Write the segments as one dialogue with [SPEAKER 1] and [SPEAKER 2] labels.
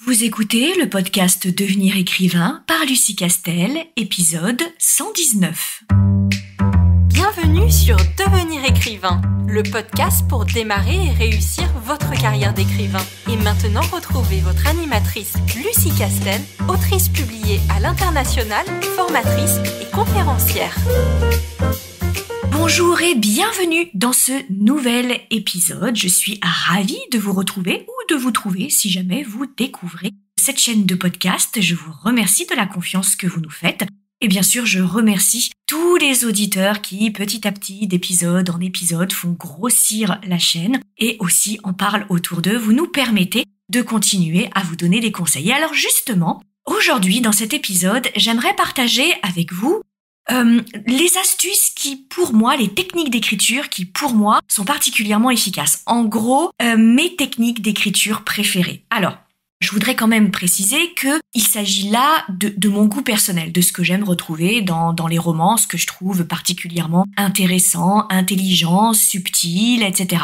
[SPEAKER 1] Vous écoutez le podcast Devenir écrivain par Lucie Castel, épisode 119.
[SPEAKER 2] Bienvenue sur Devenir écrivain, le podcast pour démarrer et réussir votre carrière d'écrivain. Et maintenant, retrouvez votre animatrice Lucie Castel, autrice publiée à l'international, formatrice et conférencière.
[SPEAKER 1] Bonjour et bienvenue dans ce nouvel épisode. Je suis ravie de vous retrouver ou de vous trouver si jamais vous découvrez cette chaîne de podcast. Je vous remercie de la confiance que vous nous faites. Et bien sûr, je remercie tous les auditeurs qui, petit à petit, d'épisode en épisode, font grossir la chaîne et aussi en parlent autour d'eux. Vous nous permettez de continuer à vous donner des conseils. Et alors justement, aujourd'hui, dans cet épisode, j'aimerais partager avec vous les astuces qui, pour moi, les techniques d'écriture qui, pour moi, sont particulièrement efficaces. En gros, mes techniques d'écriture préférées. Alors, je voudrais quand même préciser que il s'agit là de mon goût personnel, de ce que j'aime retrouver dans les romans, ce que je trouve particulièrement intéressant, intelligent, subtil, etc.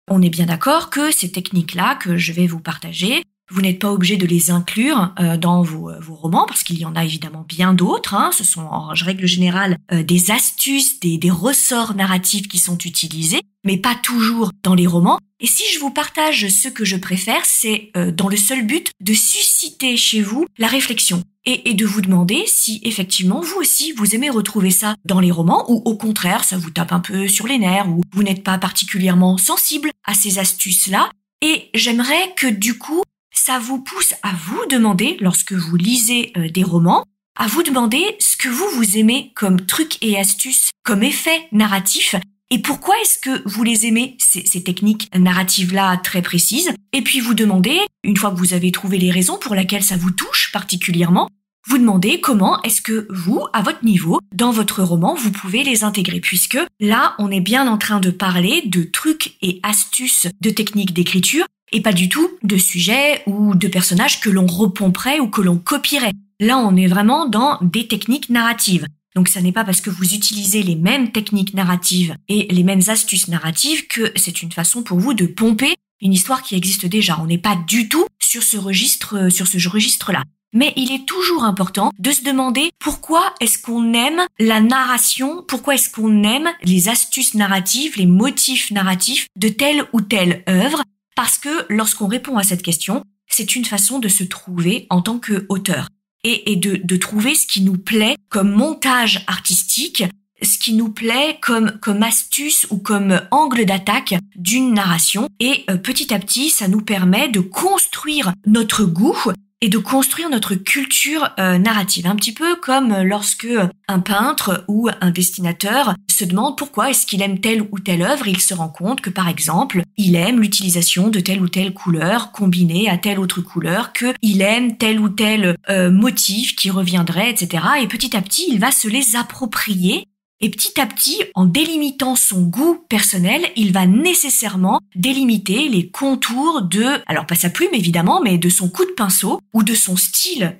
[SPEAKER 1] On est bien d'accord que ces techniques-là que je vais vous partager, vous n'êtes pas obligé de les inclure dans vos romans, parce qu'il y en a évidemment bien d'autres. Ce sont en règle générale des astuces, des ressorts narratifs qui sont utilisés, mais pas toujours dans les romans. Et si je vous partage ce que je préfère, c'est dans le seul but de susciter chez vous la réflexion et de vous demander si effectivement vous aussi vous aimez retrouver ça dans les romans ou au contraire ça vous tape un peu sur les nerfs ou vous n'êtes pas particulièrement sensible à ces astuces-là. Et j'aimerais que du coup ça vous pousse à vous demander, lorsque vous lisez des romans, à vous demander ce que vous aimez comme trucs et astuces, comme effets narratifs, et pourquoi est-ce que vous les aimez, ces techniques narratives-là très précises. Et puis vous demandez, une fois que vous avez trouvé les raisons pour lesquelles ça vous touche particulièrement, vous demandez comment est-ce que vous, à votre niveau, dans votre roman, vous pouvez les intégrer. Puisque là, on est bien en train de parler de trucs et astuces de techniques d'écriture, et pas du tout de sujets ou de personnages que l'on repomperait ou que l'on copierait. Là, on est vraiment dans des techniques narratives. Donc, ça n'est pas parce que vous utilisez les mêmes techniques narratives et les mêmes astuces narratives que c'est une façon pour vous de pomper une histoire qui existe déjà. On n'est pas du tout sur ce registre-là. Mais il est toujours important de se demander pourquoi est-ce qu'on aime la narration, pourquoi est-ce qu'on aime les astuces narratives, les motifs narratifs de telle ou telle œuvre. Parce que lorsqu'on répond à cette question, c'est une façon de se trouver en tant qu'auteur et de trouver ce qui nous plaît comme montage artistique, ce qui nous plaît comme astuce ou comme angle d'attaque d'une narration. Et petit à petit, ça nous permet de construire notre goût et de construire notre culture narrative. Un petit peu comme lorsque un peintre ou un dessinateur se demande pourquoi est-ce qu'il aime telle ou telle œuvre, et il se rend compte que, par exemple, il aime l'utilisation de telle ou telle couleur combinée à telle autre couleur, qu'il aime tel ou tel motif qui reviendrait, etc. Et petit à petit, il va se les approprier. Et petit à petit, en délimitant son goût personnel, il va nécessairement délimiter les contours alors pas sa plume évidemment, mais de son coup de pinceau ou de son style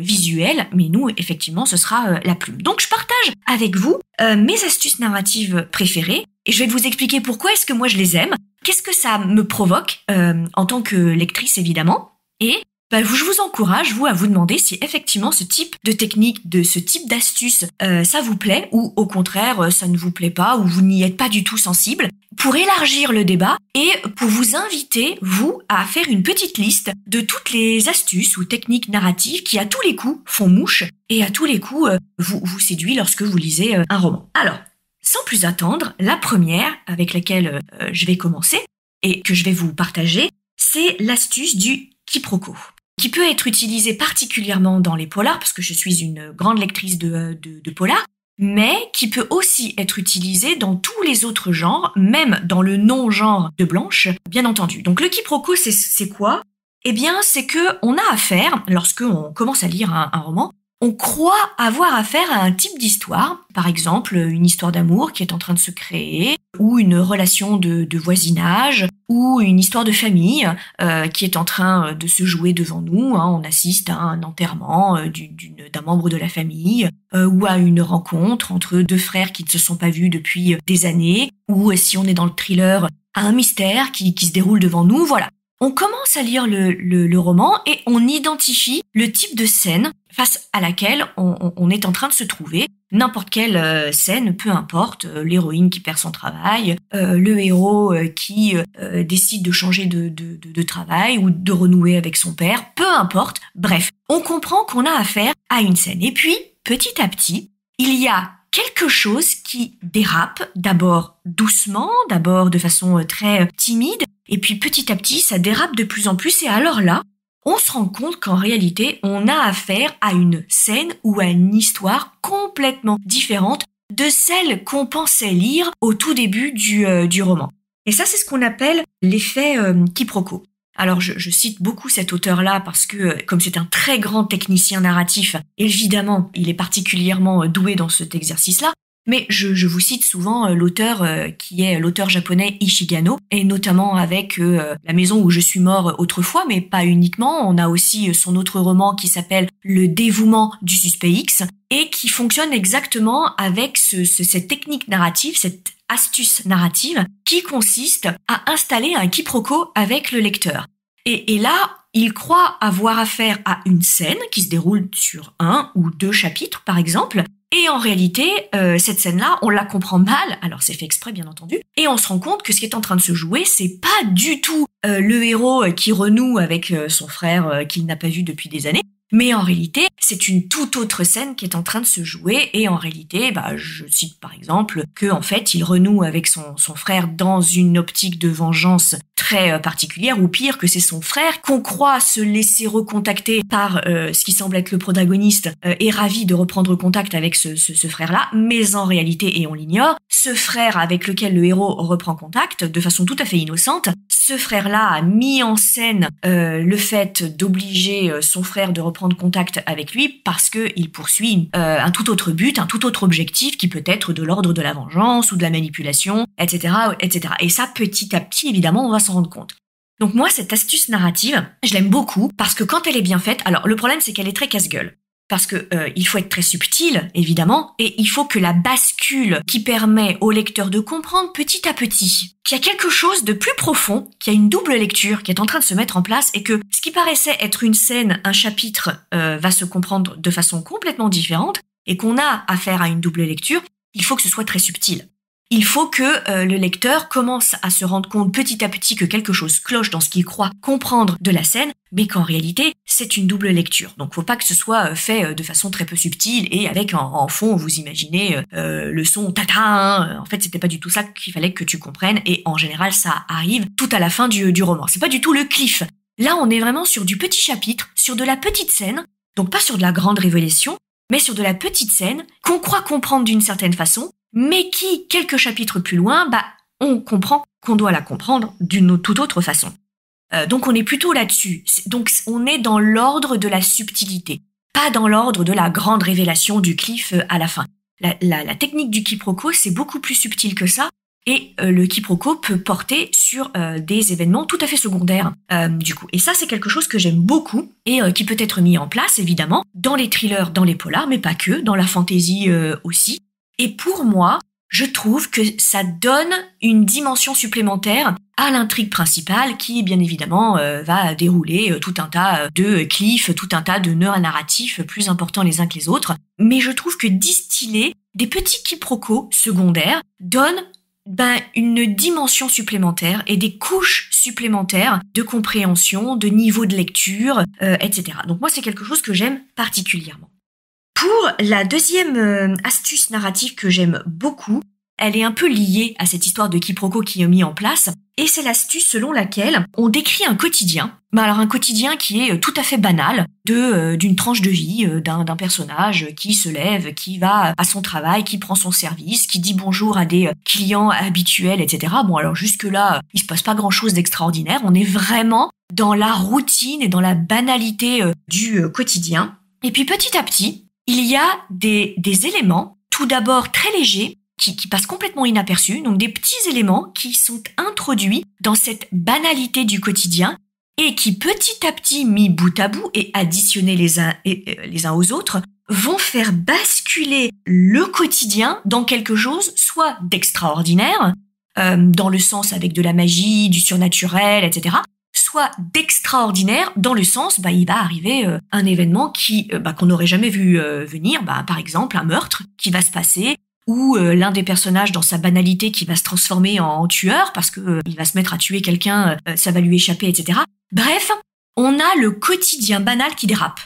[SPEAKER 1] visuel. Mais nous, effectivement, ce sera la plume. Donc, je partage avec vous mes astuces narratives préférées et je vais vous expliquer pourquoi est-ce que moi je les aime, qu'est-ce que ça me provoque en tant que lectrice évidemment, et je vous encourage, à vous demander si effectivement ce type de technique, ce type d'astuce, ça vous plaît ou au contraire, ça ne vous plaît pas ou vous n'y êtes pas du tout sensible, pour élargir le débat et pour vous inviter, vous, à faire une petite liste de toutes les astuces ou techniques narratives qui, à tous les coups, font mouche et à tous les coups, vous séduit lorsque vous lisez un roman. Alors, sans plus attendre, la première avec laquelle je vais commencer et que je vais vous partager, c'est l'astuce du quiproquo, qui peut être utilisé particulièrement dans les polars, parce que je suis une grande lectrice de polars, mais qui peut aussi être utilisé dans tous les autres genres, même dans le non-genre de Blanche, bien entendu. Donc le quiproquo, c'est quoi ? Eh bien, c'est que on a affaire, lorsqu'on commence à lire un roman, on croit avoir affaire à un type d'histoire, par exemple une histoire d'amour qui est en train de se créer, ou une relation de voisinage, ou une histoire de famille qui est en train de se jouer devant nous. On assiste à un enterrement d'un membre de la famille, ou à une rencontre entre deux frères qui ne se sont pas vus depuis des années, ou si on est dans le thriller, à un mystère qui se déroule devant nous. Voilà. On commence à lire le roman et on identifie le type de scène face à laquelle on est en train de se trouver. N'importe quelle scène, peu importe, l'héroïne qui perd son travail, le héros qui décide de changer de travail ou de renouer avec son père, peu importe. Bref, on comprend qu'on a affaire à une scène. Et puis, petit à petit, il y a quelque chose qui dérape, d'abord doucement, d'abord de façon très timide, et puis petit à petit, ça dérape de plus en plus, et alors là, on se rend compte qu'en réalité, on a affaire à une scène ou à une histoire complètement différente de celle qu'on pensait lire au tout début du roman. Et ça, c'est ce qu'on appelle l'effet quiproquo. Alors, je cite beaucoup cet auteur-là parce que, comme c'est un très grand technicien narratif, évidemment, il est particulièrement doué dans cet exercice-là, mais je vous cite souvent l'auteur qui est l'auteur japonais Ishigano, et notamment avec La maison où je suis mort autrefois, mais pas uniquement. On a aussi son autre roman qui s'appelle Le dévouement du suspect X, et qui fonctionne exactement avec cette technique narrative, cette astuce narrative, qui consiste à installer un quiproquo avec le lecteur. Et là, il croit avoir affaire à une scène qui se déroule sur 1 ou 2 chapitres, par exemple. Et en réalité, cette scène-là, on la comprend mal, alors c'est fait exprès bien entendu, et on se rend compte que ce qui est en train de se jouer, c'est pas du tout le héros qui renoue avec son frère qu'il n'a pas vu depuis des années, mais en réalité, c'est une toute autre scène qui est en train de se jouer, et en réalité, je cite par exemple que en fait, il renoue avec son frère dans une optique de vengeance très particulière, ou pire, que c'est son frère qu'on croit se laisser recontacter par ce qui semble être le protagoniste, est ravi de reprendre contact avec ce frère-là, mais en réalité, et on l'ignore, ce frère avec lequel le héros reprend contact de façon tout à fait innocente, ce frère-là a mis en scène le fait d'obliger son frère de reprendre contact avec lui parce que il poursuit un tout autre but, un tout autre objectif qui peut être de l'ordre de la vengeance ou de la manipulation, etc., etc. Et ça, petit à petit, évidemment, on va s'en rendre compte. Donc moi, cette astuce narrative, je l'aime beaucoup parce que quand elle est bien faite, alors le problème c'est qu'elle est très casse-gueule. Parce que il faut être très subtil, évidemment, et il faut que la bascule qui permet au lecteur de comprendre petit à petit qu'il y a quelque chose de plus profond, qu'il y a une double lecture qui est en train de se mettre en place, et que ce qui paraissait être une scène, un chapitre, va se comprendre de façon complètement différente, et qu'on a affaire à une double lecture, il faut que ce soit très subtil. Il faut que le lecteur commence à se rendre compte petit à petit que quelque chose cloche dans ce qu'il croit comprendre de la scène, mais qu'en réalité, c'est une double lecture. Donc, faut pas que ce soit fait de façon très peu subtile et avec en fond, vous imaginez le son tata. En fait, c'était pas du tout ça qu'il fallait que tu comprennes, et en général, ça arrive tout à la fin du roman. C'est pas du tout le cliff. Là, on est vraiment sur du petit chapitre, sur de la petite scène, donc pas sur de la grande révélation, mais sur de la petite scène qu'on croit comprendre d'une certaine façon, mais qui, quelques chapitres plus loin, on comprend qu'on doit la comprendre d'une toute autre façon. Donc on est plutôt là-dessus. Donc on est dans l'ordre de la subtilité, pas dans l'ordre de la grande révélation du cliff à la fin. La technique du quiproquo, c'est beaucoup plus subtil que ça, et le quiproquo peut porter sur des événements tout à fait secondaires, du coup. Et ça, c'est quelque chose que j'aime beaucoup, et qui peut être mis en place, évidemment, dans les thrillers, dans les polars, mais pas que, dans la fantasy aussi. Et pour moi, je trouve que ça donne une dimension supplémentaire à l'intrigue principale qui, bien évidemment, va dérouler tout un tas de cliffs, tout un tas de nœuds narratifs plus importants les uns que les autres. Mais je trouve que distiller des petits quiproquos secondaires donne une dimension supplémentaire et des couches supplémentaires de compréhension, de niveau de lecture, etc. Donc moi, c'est quelque chose que j'aime particulièrement. Pour la deuxième astuce narrative que j'aime beaucoup, elle est un peu liée à cette histoire de quiproquo qui est mis en place, et c'est l'astuce selon laquelle on décrit un quotidien, alors un quotidien qui est tout à fait banal, d'une tranche de vie d'un personnage qui se lève, qui va à son travail, qui prend son service, qui dit bonjour à des clients habituels, etc. Bon, alors jusque-là, il se passe pas grand-chose d'extraordinaire, on est vraiment dans la routine et dans la banalité du quotidien. Et puis petit à petit, il y a des éléments, tout d'abord très légers, qui passent complètement inaperçus, donc des petits éléments qui sont introduits dans cette banalité du quotidien et qui petit à petit, mis bout à bout et additionnés les uns aux autres, vont faire basculer le quotidien dans quelque chose soit d'extraordinaire, dans le sens avec de la magie, du surnaturel, etc., soit d'extraordinaire dans le sens, il va arriver un événement qu'on n'aurait jamais vu venir, par exemple un meurtre qui va se passer, ou l'un des personnages dans sa banalité qui va se transformer en tueur parce que il va se mettre à tuer quelqu'un, ça va lui échapper, etc. Bref, on a le quotidien banal qui dérape.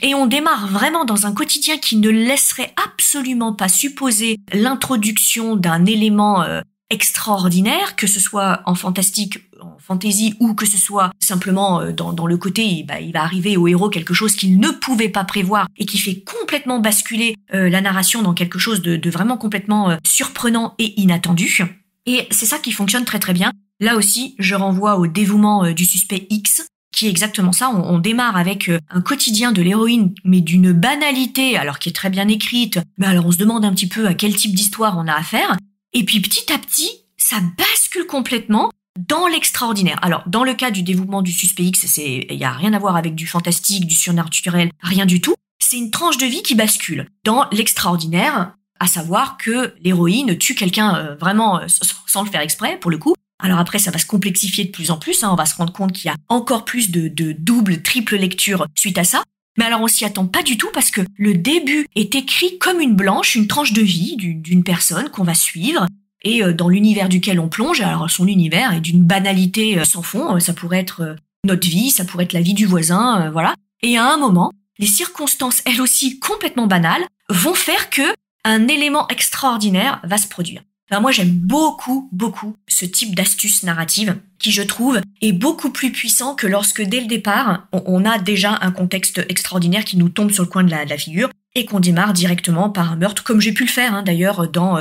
[SPEAKER 1] Et on démarre vraiment dans un quotidien qui ne laisserait absolument pas supposer l'introduction d'un élément extraordinaire, que ce soit en fantastique, en fantasy, ou que ce soit simplement dans le côté, il va arriver au héros quelque chose qu'il ne pouvait pas prévoir et qui fait complètement basculer la narration dans quelque chose de vraiment complètement surprenant et inattendu. Et c'est ça qui fonctionne très très bien. Là aussi, je renvoie au dévouement du suspect X, qui est exactement ça. On démarre avec un quotidien de l'héroïne, mais d'une banalité, alors qui est très bien écrite. Mais alors on se demande un petit peu à quel type d'histoire on a affaire. Et puis petit à petit, ça bascule complètement dans l'extraordinaire. Alors dans le cas du dévouement du suspect X, il y a rien à voir avec du fantastique, du surnaturel, rien du tout. C'est une tranche de vie qui bascule dans l'extraordinaire, à savoir que l'héroïne tue quelqu'un vraiment sans le faire exprès, pour le coup. Alors après, ça va se complexifier de plus en plus, on va se rendre compte qu'il y a encore plus de double, triple lecture suite à ça. Mais alors on s'y attend pas du tout parce que le début est écrit comme une blanche, une tranche de vie d'une personne qu'on va suivre et dans l'univers duquel on plonge. Alors son univers est d'une banalité sans fond, ça pourrait être notre vie, ça pourrait être la vie du voisin, voilà. Et à un moment, les circonstances, elles aussi complètement banales, vont faire que un élément extraordinaire va se produire. Moi, j'aime beaucoup ce type d'astuce narrative qui, je trouve, est beaucoup plus puissant que lorsque, dès le départ, on a déjà un contexte extraordinaire qui nous tombe sur le coin de la figure et qu'on démarre directement par un meurtre, comme j'ai pu le faire d'ailleurs dans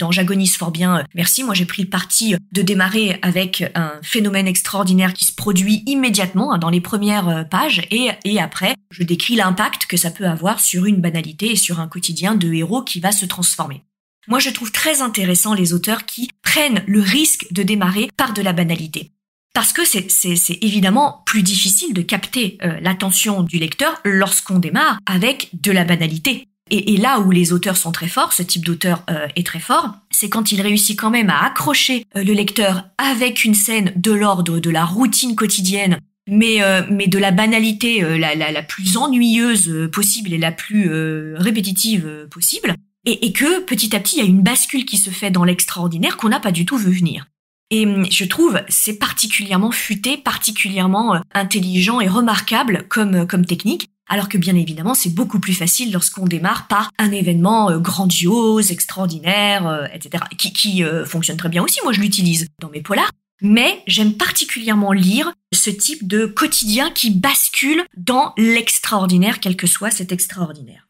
[SPEAKER 1] J'agonise fort bien, merci. Moi, j'ai pris le parti de démarrer avec un phénomène extraordinaire qui se produit immédiatement dans les premières pages et après, je décris l'impact que ça peut avoir sur une banalité et sur un quotidien de héros qui va se transformer. Moi, je trouve très intéressant les auteurs qui prennent le risque de démarrer par de la banalité. Parce que c'est évidemment plus difficile de capter l'attention du lecteur lorsqu'on démarre avec de la banalité. Et là où les auteurs sont très forts, ce type d'auteur est très fort, c'est quand il réussit quand même à accrocher le lecteur avec une scène de l'ordre de la routine quotidienne, mais de la banalité la plus ennuyeuse possible et la plus répétitive possible. Et que petit à petit, il y a une bascule qui se fait dans l'extraordinaire qu'on n'a pas du tout vu venir. Et je trouve c'est particulièrement futé, particulièrement intelligent et remarquable comme technique, alors que bien évidemment, c'est beaucoup plus facile lorsqu'on démarre par un événement grandiose, extraordinaire, etc., qui fonctionne très bien aussi. Moi, je l'utilise dans mes polars. Mais j'aime particulièrement lire ce type de quotidien qui bascule dans l'extraordinaire, quel que soit cet extraordinaire.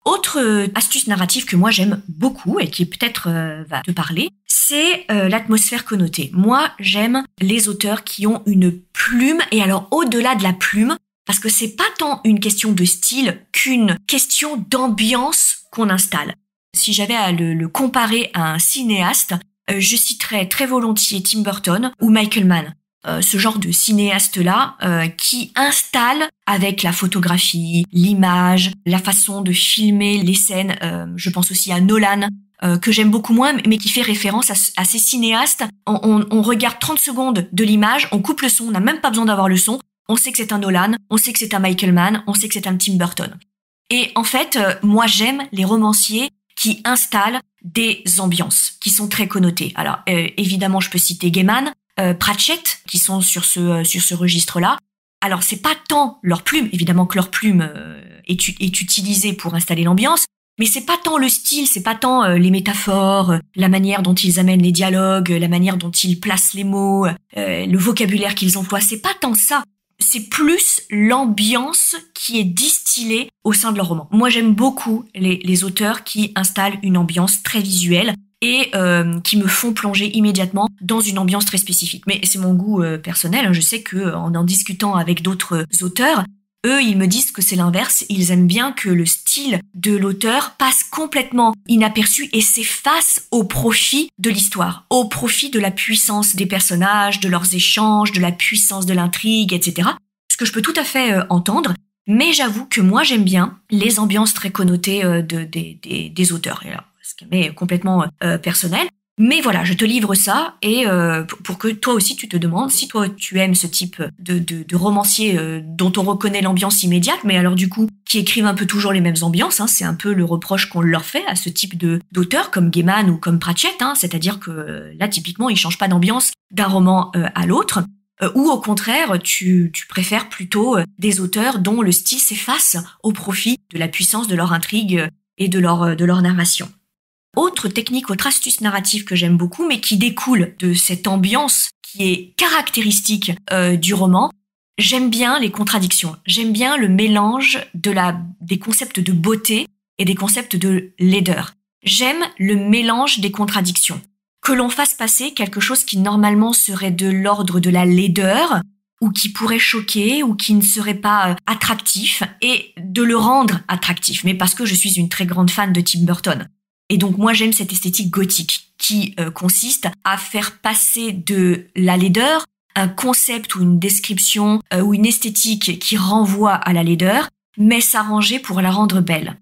[SPEAKER 1] Autre astuce narrative que moi j'aime beaucoup et qui peut-être va te parler, c'est l'atmosphère connotée. Moi, j'aime les auteurs qui ont une plume, et alors au-delà de la plume, parce que c'est pas tant une question de style qu'une question d'ambiance qu'on installe. Si j'avais à le comparer à un cinéaste, je citerais très volontiers Tim Burton ou Michael Mann. Ce genre de cinéaste-là qui installe avec la photographie, l'image, la façon de filmer les scènes. Je pense aussi à Nolan, que j'aime beaucoup moins, mais qui fait référence à ces cinéastes. On regarde 30 secondes de l'image, on coupe le son, on n'a même pas besoin d'avoir le son. On sait que c'est un Nolan, on sait que c'est un Michael Mann, on sait que c'est un Tim Burton. Et en fait, moi j'aime les romanciers qui installent des ambiances qui sont très connotées. Alors évidemment, je peux citer Gaiman, Pratchett, qui sont sur ce registre-là. Alors c'est pas tant leur plume, évidemment que leur plume est utilisée pour installer l'ambiance, mais c'est pas tant le style, c'est pas tant les métaphores, la manière dont ils amènent les dialogues, la manière dont ils placent les mots, le vocabulaire qu'ils emploient, c'est pas tant ça. C'est plus l'ambiance qui est distillée au sein de leur roman. Moi j'aime beaucoup les auteurs qui installent une ambiance très visuelle et qui me font plonger immédiatement dans une ambiance très spécifique. Mais c'est mon goût personnel, je sais que en discutant avec d'autres auteurs, eux, ils me disent que c'est l'inverse, ils aiment bien que le style de l'auteur passe complètement inaperçu et s'efface au profit de l'histoire, au profit de la puissance des personnages, de leurs échanges, de la puissance de l'intrigue, etc. Ce que je peux tout à fait entendre, mais j'avoue que moi j'aime bien les ambiances très connotées des auteurs. Et alors, ce qui m'est complètement personnel. Mais voilà, je te livre ça et pour que toi aussi tu te demandes si toi tu aimes ce type de romancier dont on reconnaît l'ambiance immédiate, mais alors du coup qui écrivent un peu toujours les mêmes ambiances. C'est un peu le reproche qu'on leur fait à ce type d'auteurs comme Gaiman ou comme Pratchett. C'est-à-dire que là typiquement ils changent pas d'ambiance d'un roman à l'autre. Ou au contraire, tu préfères plutôt des auteurs dont le style s'efface au profit de la puissance de leur intrigue et de leur narration. Autre technique, autre astuce narrative que j'aime beaucoup, mais qui découle de cette ambiance qui est caractéristique du roman, j'aime bien les contradictions. J'aime bien le mélange des concepts de beauté et des concepts de laideur. J'aime le mélange des contradictions. Que l'on fasse passer quelque chose qui normalement serait de l'ordre de la laideur, ou qui pourrait choquer, ou qui ne serait pas attractif, et de le rendre attractif. Mais parce que je suis une très grande fan de Tim Burton. Et donc moi j'aime cette esthétique gothique qui consiste à faire passer de la laideur un concept ou une description ou une esthétique qui renvoie à la laideur, mais s'arranger pour la rendre belle.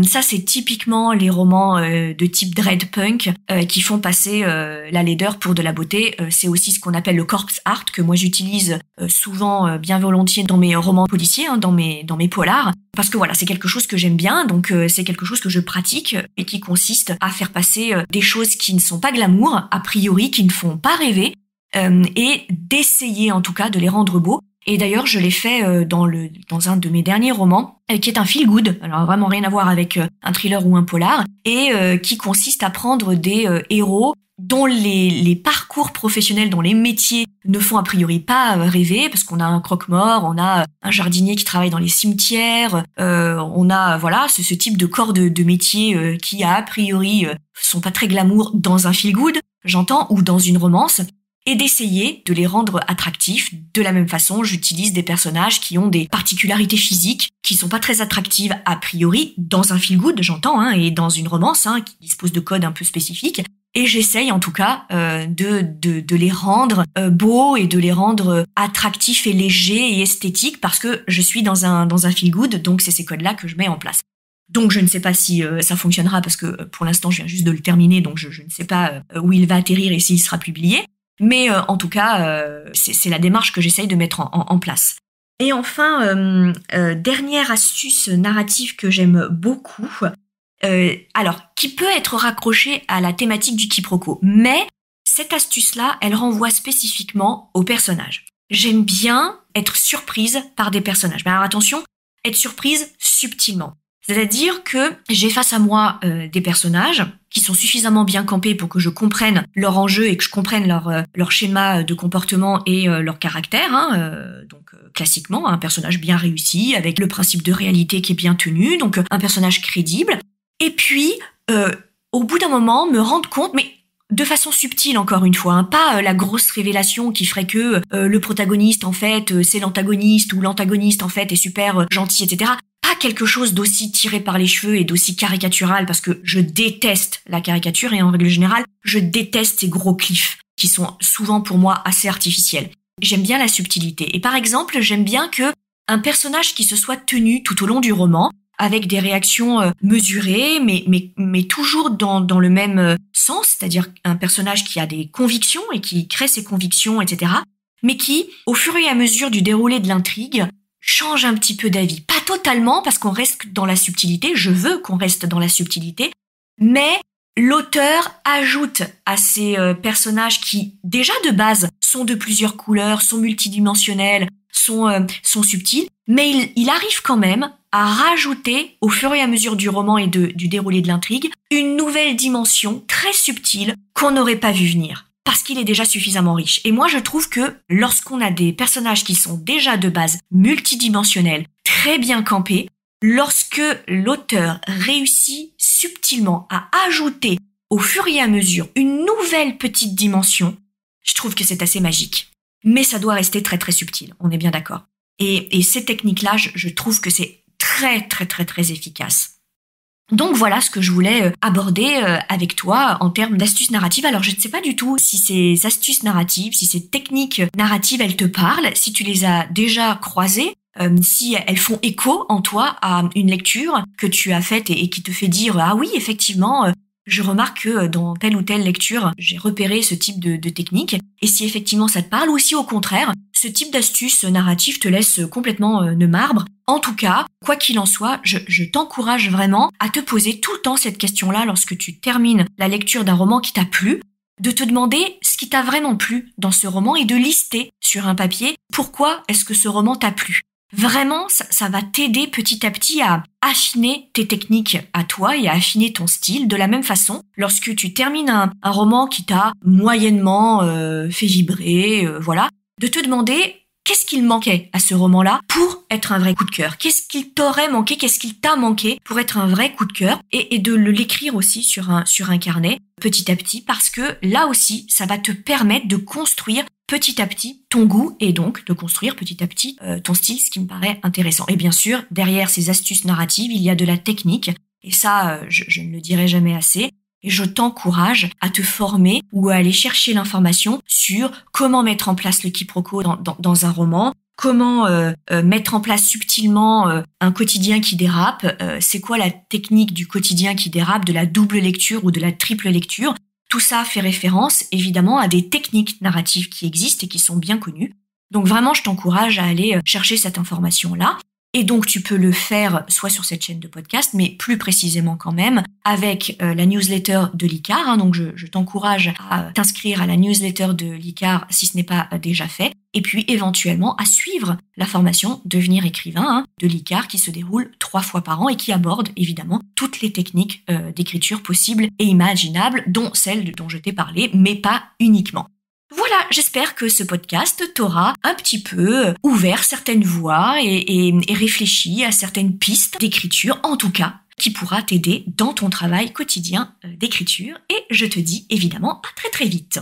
[SPEAKER 1] Ça c'est typiquement les romans de type dreadpunk qui font passer la laideur pour de la beauté. C'est aussi ce qu'on appelle le corpse art que moi j'utilise souvent bien volontiers dans mes romans policiers, dans mes polars, parce que voilà, c'est quelque chose que j'aime bien, donc c'est quelque chose que je pratique et qui consiste à faire passer des choses qui ne sont pas glamour, a priori, qui ne font pas rêver, et d'essayer en tout cas de les rendre beaux. Et d'ailleurs, je l'ai fait dans un de mes derniers romans, qui est un feel-good, alors vraiment rien à voir avec un thriller ou un polar, et qui consiste à prendre des héros dont les parcours professionnels, dont les métiers ne font a priori pas rêver, parce qu'on a un croque-mort, on a un jardinier qui travaille dans les cimetières, on a voilà ce type de corps de métier qui a priori sont pas très glamour dans un feel-good, j'entends, ou dans une romance. Et d'essayer de les rendre attractifs. De la même façon, j'utilise des personnages qui ont des particularités physiques qui sont pas très attractives a priori dans un feel-good, j'entends, et dans une romance qui dispose de codes un peu spécifiques. Et j'essaye en tout cas de les rendre beaux et de les rendre attractifs et légers et esthétiques parce que je suis dans un feel-good, donc c'est ces codes-là que je mets en place. Donc je ne sais pas si ça fonctionnera parce que pour l'instant je viens juste de le terminer, donc je ne sais pas où il va atterrir et s'il sera publié. Mais en tout cas, c'est la démarche que j'essaye de mettre en place. Et enfin, dernière astuce narrative que j'aime beaucoup, alors qui peut être raccrochée à la thématique du quiproquo, mais cette astuce-là, elle renvoie spécifiquement aux personnages. J'aime bien être surprise par des personnages. Mais alors attention, être surprise subtilement. C'est-à-dire que j'ai face à moi des personnages qui sont suffisamment bien campés pour que je comprenne leur enjeu et que je comprenne leur schéma de comportement et leur caractère. Donc classiquement, un personnage bien réussi, avec le principe de réalité qui est bien tenu, donc un personnage crédible. Et puis, au bout d'un moment, me rendre compte, mais de façon subtile encore une fois, pas la grosse révélation qui ferait que le protagoniste en fait c'est l'antagoniste ou l'antagoniste en fait est super gentil, etc. Pas quelque chose d'aussi tiré par les cheveux et d'aussi caricatural parce que je déteste la caricature et en règle générale, je déteste ces gros cliffs qui sont souvent pour moi assez artificiels. J'aime bien la subtilité et par exemple, j'aime bien que un personnage qui se soit tenu tout au long du roman avec des réactions mesurées mais toujours dans le même sens, c'est-à-dire un personnage qui a des convictions et qui crée ses convictions, etc. mais qui, au fur et à mesure du déroulé de l'intrigue, change un petit peu d'avis. Pas totalement, parce qu'on reste dans la subtilité, je veux qu'on reste dans la subtilité, mais l'auteur ajoute à ces personnages qui, déjà de base, sont de plusieurs couleurs, sont multidimensionnels, sont subtils, mais il arrive quand même à rajouter, au fur et à mesure du roman et du déroulé de l'intrigue, une nouvelle dimension très subtile qu'on n'aurait pas vu venir. Parce qu'il est déjà suffisamment riche. Et moi, je trouve que lorsqu'on a des personnages qui sont déjà de base multidimensionnels, très bien campés, lorsque l'auteur réussit subtilement à ajouter au fur et à mesure une nouvelle petite dimension, je trouve que c'est assez magique. Mais ça doit rester très très subtil, on est bien d'accord. Et ces techniques-là, je trouve que c'est très très très très efficace. Donc voilà ce que je voulais aborder avec toi en termes d'astuces narratives. Alors je ne sais pas du tout si ces astuces narratives, si ces techniques narratives, elles te parlent, si tu les as déjà croisées, si elles font écho en toi à une lecture que tu as faite et qui te fait dire « Ah oui, effectivement, je remarque que dans telle ou telle lecture, j'ai repéré ce type de technique. Et si effectivement ça te parle, ou si au contraire, ce type d'astuce narrative te laisse complètement de marbre. En tout cas, quoi qu'il en soit, je t'encourage vraiment à te poser tout le temps cette question-là lorsque tu termines la lecture d'un roman qui t'a plu, de te demander ce qui t'a vraiment plu dans ce roman et de lister sur un papier pourquoi est-ce que ce roman t'a plu. Vraiment, ça va t'aider petit à petit à affiner tes techniques à toi et à affiner ton style. De la même façon, lorsque tu termines un roman qui t'a moyennement fait vibrer, de te demander qu'est-ce qu'il manquait à ce roman-là pour être un vrai coup de cœur. Qu'est-ce qu'il t'aurait manqué, qu'est-ce qu'il t'a manqué pour être un vrai coup de cœur et de l'écrire aussi sur un carnet petit à petit, parce que là aussi, ça va te permettre de construire petit à petit ton goût et donc de construire petit à petit ton style, ce qui me paraît intéressant. Et bien sûr, derrière ces astuces narratives, il y a de la technique. Et ça, je ne le dirai jamais assez. Et je t'encourage à te former ou à aller chercher l'information sur comment mettre en place le quiproquo dans un roman, comment mettre en place subtilement un quotidien qui dérape, c'est quoi la technique du quotidien qui dérape, de la double lecture ou de la triple lecture. Tout ça fait référence évidemment à des techniques narratives qui existent et qui sont bien connues. Donc vraiment, je t'encourage à aller chercher cette information-là. Et donc, tu peux le faire soit sur cette chaîne de podcast, mais plus précisément quand même avec la newsletter de l'ICAR. Donc, je t'encourage à t'inscrire à la newsletter de l'ICAR si ce n'est pas déjà fait. Et puis, éventuellement, à suivre la formation Devenir écrivain de l'ICAR qui se déroule 3 fois par an et qui aborde évidemment toutes les techniques d'écriture possibles et imaginables, dont celles dont je t'ai parlé, mais pas uniquement. Voilà, j'espère que ce podcast t'aura un petit peu ouvert certaines voies et réfléchi à certaines pistes d'écriture, en tout cas, qui pourra t'aider dans ton travail quotidien d'écriture. Et je te dis évidemment à très très vite.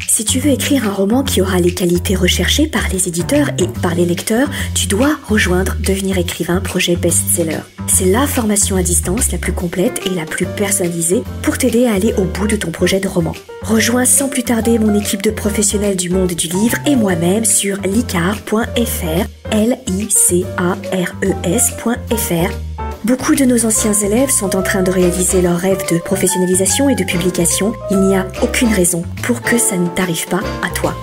[SPEAKER 3] Si tu veux écrire un roman qui aura les qualités recherchées par les éditeurs et par les lecteurs, tu dois rejoindre Devenir écrivain projet best-seller. C'est la formation à distance la plus complète et la plus personnalisée pour t'aider à aller au bout de ton projet de roman. Rejoins sans plus tarder mon équipe de professionnels du monde du livre et moi-même sur licares.fr, licares.fr. Beaucoup de nos anciens élèves sont en train de réaliser leur rêve de professionnalisation et de publication. Il n'y a aucune raison pour que ça ne t'arrive pas à toi.